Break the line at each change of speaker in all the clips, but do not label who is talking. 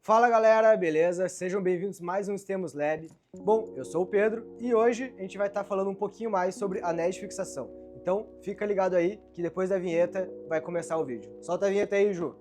Fala galera, beleza? Sejam bem-vindos a mais um STEMOS Lab. Bom, eu sou o Pedro e hoje a gente vai estar falando um pouquinho mais sobre anéis de fixação. Então fica ligado aí que depois da vinheta vai começar o vídeo. Solta a vinheta aí, Ju!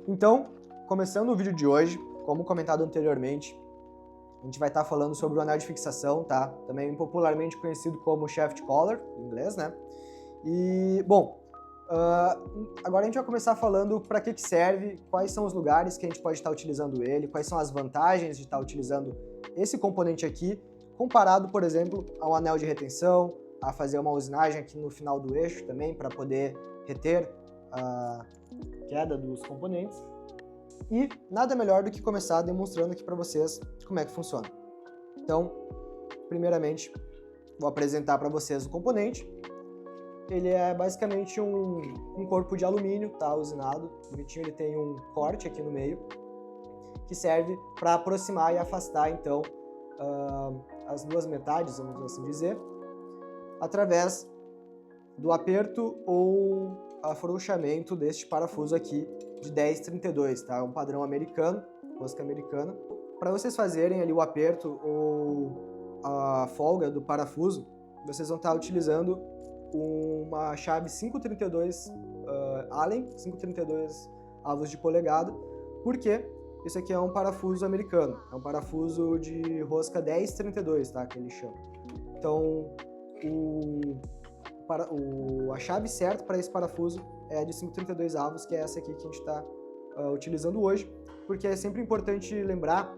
Então, começando o vídeo de hoje, como comentado anteriormente, a gente vai estar falando sobre o anel de fixação, tá? Também popularmente conhecido como shaft collar, em inglês, né? E, bom, agora a gente vai começar falando para que serve, quais são os lugares que a gente pode estar utilizando ele, quais são as vantagens de estar utilizando esse componente aqui, comparado, por exemplo, a um anel de retenção, a fazer uma usinagem aqui no final do eixo também, para poder reter a queda dos componentes. E nada melhor do que começar demonstrando aqui para vocês como é que funciona. Então, primeiramente, vou apresentar para vocês o componente. Ele é basicamente um corpo de alumínio, tá, usinado. Bonitinho, ele tem um corte aqui no meio, que serve para aproximar e afastar, então, as duas metades, vamos assim dizer, através do aperto ou afrouxamento deste parafuso aqui de 1032, tá? É um padrão americano, rosca americana. Para vocês fazerem ali o aperto ou a folga do parafuso, vocês vão estar utilizando uma chave 532 Allen, 532 avos de polegada, porque isso aqui é um parafuso americano, é um parafuso de rosca 1032, tá? Que ele chama. Então, a chave certa para esse parafuso é a de 532 avos, que é essa aqui que a gente está utilizando hoje, porque é sempre importante lembrar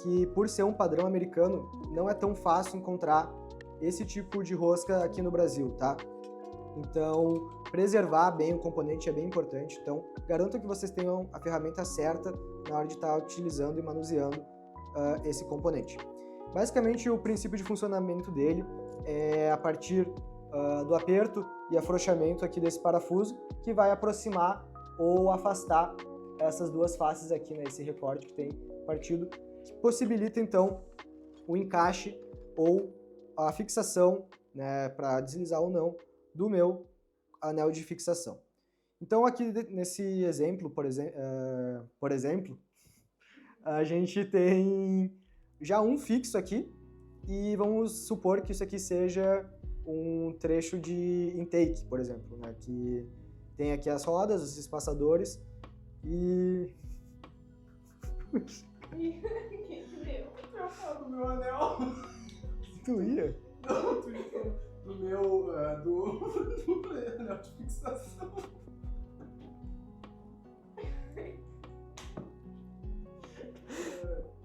que, por ser um padrão americano, não é tão fácil encontrar esse tipo de rosca aqui no Brasil, tá? Então, preservar bem o componente é bem importante. Então, garanto que vocês tenham a ferramenta certa na hora de estar utilizando e manuseando esse componente. Basicamente, o princípio de funcionamento dele é a partir do aperto e afrouxamento aqui desse parafuso, que vai aproximar ou afastar essas duas faces aqui, né, esse recorte que tem partido, que possibilita então o encaixe ou a fixação, né, para deslizar ou não, do meu anel de fixação. Então aqui nesse exemplo, por exemplo, a gente tem já um fixo aqui e vamos supor que isso aqui seja um trecho de intake, por exemplo, né, que tem aqui as rodas, os espaçadores e...
Quem que deu? Eu falo do meu anel.
Tu ia?
Não, tu ia do meu, do anel de fixação.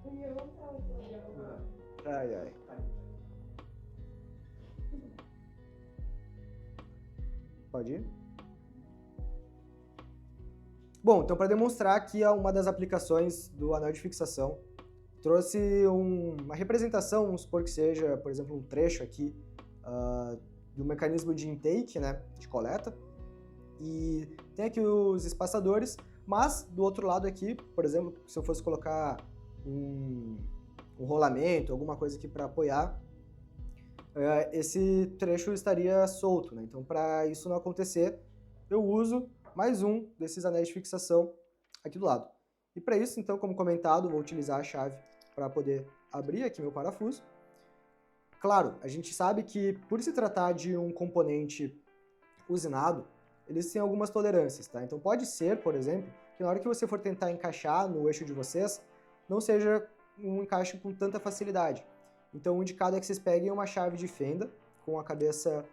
Eu não tava legal.
Ai, ai. Pode ir? Bom, então para demonstrar aqui uma das aplicações do anel de fixação, trouxe uma representação, vamos supor que seja, por exemplo, um trecho aqui do mecanismo de intake, né, de coleta, e tem aqui os espaçadores, mas do outro lado aqui, por exemplo, se eu fosse colocar um rolamento, alguma coisa aqui para apoiar, esse trecho estaria solto, né? Então, para isso não acontecer, eu uso mais um desses anéis de fixação aqui do lado. E para isso, então, como comentado, vou utilizar a chave para poder abrir aqui meu parafuso. Claro, a gente sabe que, por se tratar de um componente usinado, eles têm algumas tolerâncias, tá? Então pode ser, por exemplo, que na hora que você for tentar encaixar no eixo de vocês, não seja um encaixe com tanta facilidade. Então o indicado é que vocês peguem uma chave de fenda com a cabeça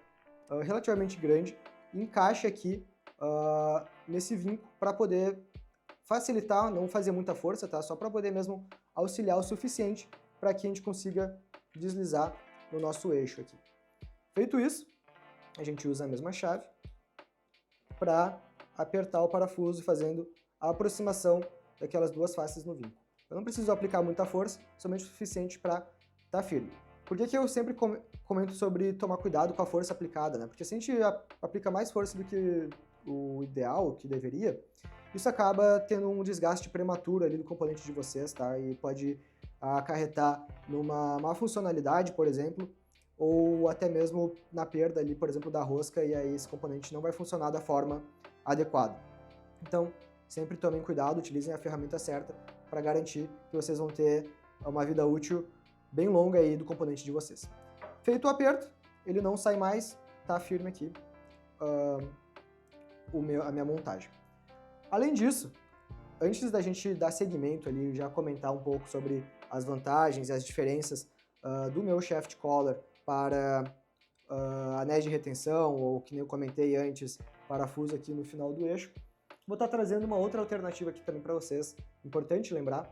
relativamente grande e encaixe aqui nesse vinco para poder facilitar, não fazer muita força, tá? Só para poder mesmo auxiliar o suficiente para que a gente consiga deslizar no nosso eixo aqui. Feito isso, a gente usa a mesma chave para apertar o parafuso fazendo a aproximação daquelas duas faces no vinco. Eu não preciso aplicar muita força, somente o suficiente para estar firme. Por que eu sempre comento sobre tomar cuidado com a força aplicada, né? Porque se a gente aplica mais força do que o ideal, o que deveria, isso acaba tendo um desgaste prematuro ali do componente de vocês, tá? E pode acarretar numa má funcionalidade, por exemplo, ou até mesmo na perda ali, por exemplo, da rosca, e aí esse componente não vai funcionar da forma adequado. Então, sempre tomem cuidado, utilizem a ferramenta certa para garantir que vocês vão ter uma vida útil bem longa aí do componente de vocês. Feito o aperto, ele não sai mais, tá firme aqui a minha montagem. Além disso, antes da gente dar seguimento ali, já comentar um pouco sobre as vantagens e as diferenças do meu shaft collar para anéis de retenção, ou que nem eu comentei antes, parafuso aqui no final do eixo, vou estar trazendo uma outra alternativa aqui também para vocês. Importante lembrar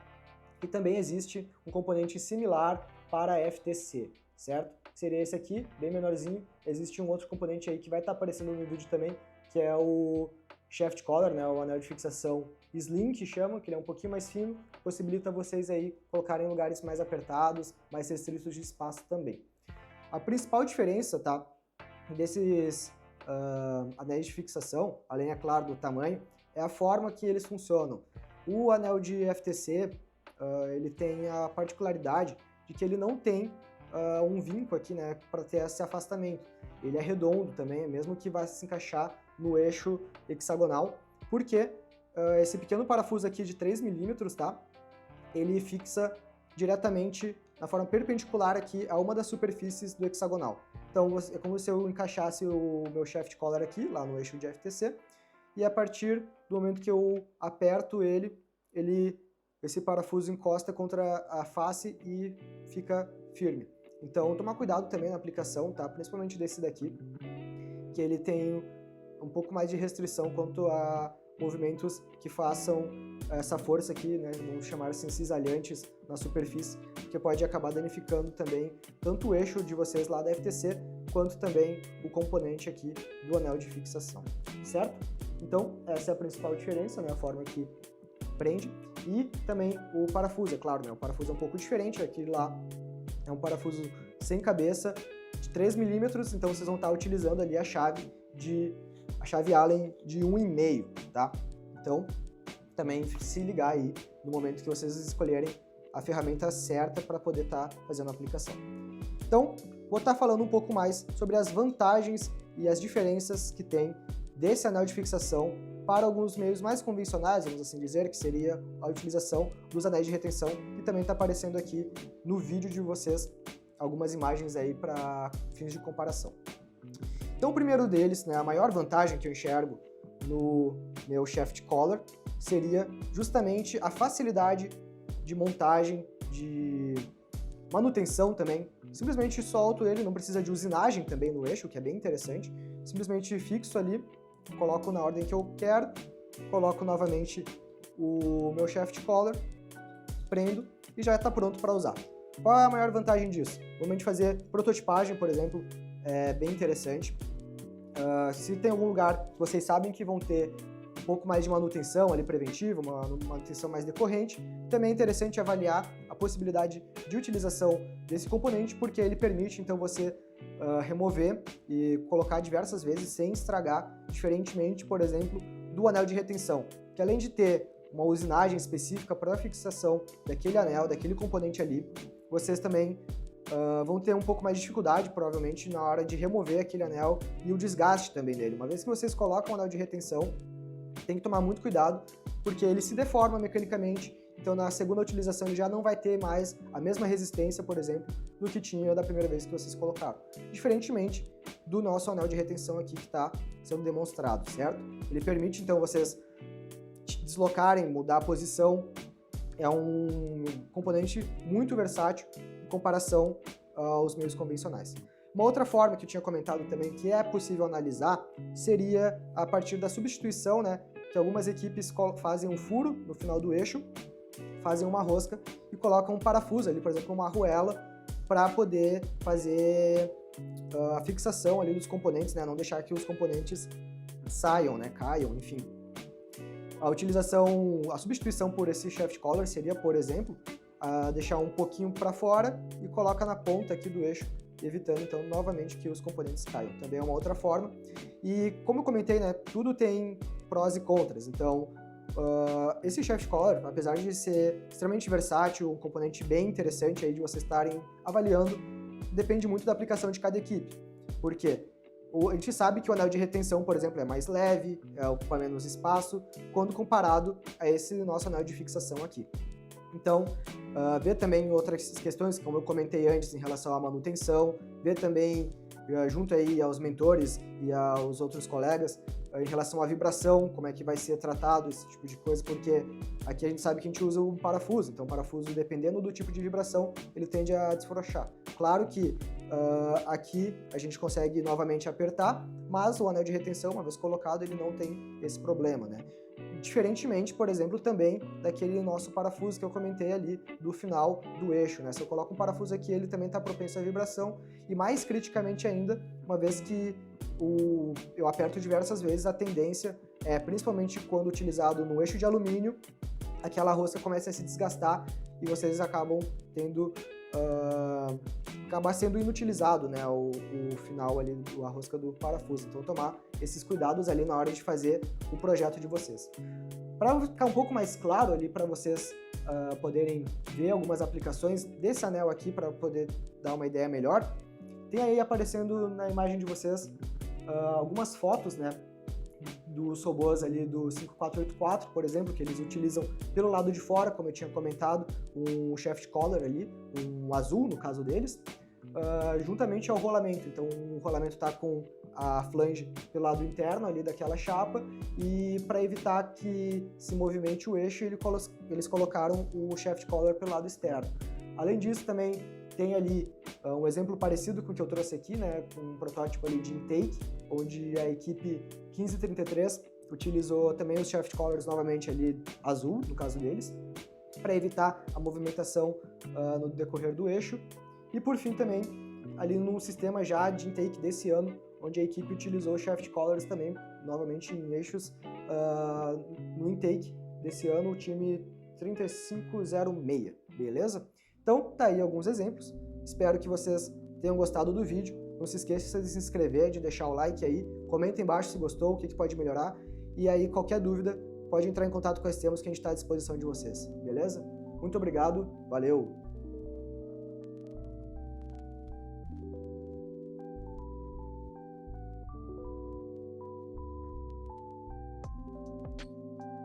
que também existe um componente similar para FTC, certo? Seria esse aqui, bem menorzinho. Existe um outro componente aí que vai estar aparecendo no vídeo também, que é o shaft collar, né, o anel de fixação slim, que chama, que ele é um pouquinho mais fino, possibilita vocês aí colocarem em lugares mais apertados, mais restritos de espaço também. A principal diferença, tá, desses anéis de fixação, além, é claro, do tamanho, é a forma que eles funcionam. O anel de FTC, ele tem a particularidade de que ele não tem um vinco aqui, né, para ter esse afastamento. Ele é redondo também, mesmo que vá se encaixar no eixo hexagonal, porque esse pequeno parafuso aqui de 3 milímetros, tá, ele fixa diretamente na forma perpendicular aqui a uma das superfícies do hexagonal. Então é como se eu encaixasse o meu shaft collar aqui, lá no eixo de FTC, e a partir do momento que eu aperto esse parafuso encosta contra a face e fica firme. Então tomar cuidado também na aplicação, tá? Principalmente desse daqui, que ele tem um pouco mais de restrição quanto a movimentos que façam essa força aqui, né, vamos chamar assim, cisalhantes na superfície, que pode acabar danificando também tanto o eixo de vocês lá da FTC, quanto também o componente aqui do anel de fixação, certo? Então, essa é a principal diferença, né, a forma que prende, e também o parafuso, é claro, né, o parafuso é um pouco diferente, aquele lá é um parafuso sem cabeça, de 3 milímetros, então vocês vão estar utilizando ali a chave Allen de 1,5, tá? Então, também se ligar aí no momento que vocês escolherem a ferramenta certa para poder estar fazendo a aplicação. Então, vou estar falando um pouco mais sobre as vantagens e as diferenças que tem desse anel de fixação para alguns meios mais convencionais, vamos assim dizer, que seria a utilização dos anéis de retenção, que também está aparecendo aqui no vídeo de vocês, algumas imagens aí para fins de comparação. Então, o primeiro deles, né, a maior vantagem que eu enxergo no meu shaft collar seria justamente a facilidade de montagem, de manutenção também. Simplesmente solto ele, não precisa de usinagem também no eixo, que é bem interessante. Simplesmente fixo ali, coloco na ordem que eu quero, coloco novamente o meu shaft collar, prendo e já está pronto para usar. Qual é a maior vantagem disso? No momento de fazer prototipagem, por exemplo, é bem interessante. Se tem algum lugar que vocês sabem que vão ter um pouco mais de manutenção ali preventiva, uma manutenção mais decorrente, também é interessante avaliar a possibilidade de utilização desse componente, porque ele permite então você remover e colocar diversas vezes sem estragar, diferentemente, por exemplo, do anel de retenção, que além de ter uma usinagem específica para a fixação daquele anel, daquele componente ali, vocês também vão ter um pouco mais de dificuldade, provavelmente, na hora de remover aquele anel e o desgaste também dele. Uma vez que vocês colocam o anel de retenção, tem que tomar muito cuidado, porque ele se deforma mecanicamente, então na segunda utilização ele já não vai ter mais a mesma resistência, por exemplo, do que tinha da primeira vez que vocês colocaram. Diferentemente do nosso anel de retenção aqui que está sendo demonstrado, certo? Ele permite, então, vocês deslocarem, mudar a posição, é um componente muito versátil em comparação aos meios convencionais. Uma outra forma que eu tinha comentado também que é possível analisar seria a partir da substituição, né, que algumas equipes fazem um furo no final do eixo, fazem uma rosca e colocam um parafuso ali, por exemplo, uma arruela, para poder fazer a fixação ali dos componentes, né, não deixar que os componentes saiam, né, caiam, enfim. A substituição por esse shaft collar seria, por exemplo, deixar um pouquinho para fora e coloca na ponta aqui do eixo, evitando então novamente que os componentes caiam. Também é uma outra forma. E como eu comentei, né, tudo tem prós e contras. Então, esse shaft collar, apesar de ser extremamente versátil, um componente bem interessante aí de vocês estarem avaliando, depende muito da aplicação de cada equipe. Por quê? A gente sabe que o anel de retenção, por exemplo, é mais leve, ocupa menos espaço, quando comparado a esse nosso anel de fixação aqui. Então, ver também outras questões, como eu comentei antes, em relação à manutenção, ver também, junto aí aos mentores e aos outros colegas, em relação à vibração, como é que vai ser tratado esse tipo de coisa, porque aqui a gente sabe que a gente usa um parafuso, então o parafuso, dependendo do tipo de vibração, ele tende a desfrouxar. Claro que aqui a gente consegue novamente apertar, mas o anel de retenção, uma vez colocado, ele não tem esse problema, né? Diferentemente, por exemplo, também daquele nosso parafuso que eu comentei ali do final do eixo, né? Se eu coloco um parafuso aqui, ele também está propenso à vibração, e mais criticamente ainda, uma vez que eu aperto diversas vezes, a tendência é, principalmente quando utilizado no eixo de alumínio, aquela rosca começa a se desgastar e vocês acabam tendo acabar sendo inutilizado, né, o final ali, a rosca do parafuso. Então tomar esses cuidados ali na hora de fazer o projeto de vocês. Para ficar um pouco mais claro ali para vocês poderem ver algumas aplicações desse anel aqui, para poder dar uma ideia melhor, tem aí aparecendo na imagem de vocês algumas fotos, né, dos robôs ali do 5484, por exemplo, que eles utilizam pelo lado de fora, como eu tinha comentado, um shaft collar ali, um azul no caso deles, juntamente ao rolamento. Então o rolamento está com a flange pelo lado interno ali daquela chapa, e para evitar que se movimente o eixo, eles colocaram o shaft collar pelo lado externo. Além disso, também tem ali um exemplo parecido com o que eu trouxe aqui, né, com um protótipo ali de intake, onde a equipe 1533 utilizou também os shaft collars novamente ali azul, no caso deles, para evitar a movimentação no decorrer do eixo. E por fim também, ali no sistema já de intake desse ano, onde a equipe utilizou shaft collars também, novamente em eixos, no intake desse ano, o time 3506, beleza? Então, tá aí alguns exemplos. Espero que vocês tenham gostado do vídeo. Não se esqueça de se inscrever, de deixar o like aí. Comenta embaixo se gostou, o que pode melhorar. E aí, qualquer dúvida, pode entrar em contato com a Estemos, que a gente está à disposição de vocês, beleza? Muito obrigado, valeu!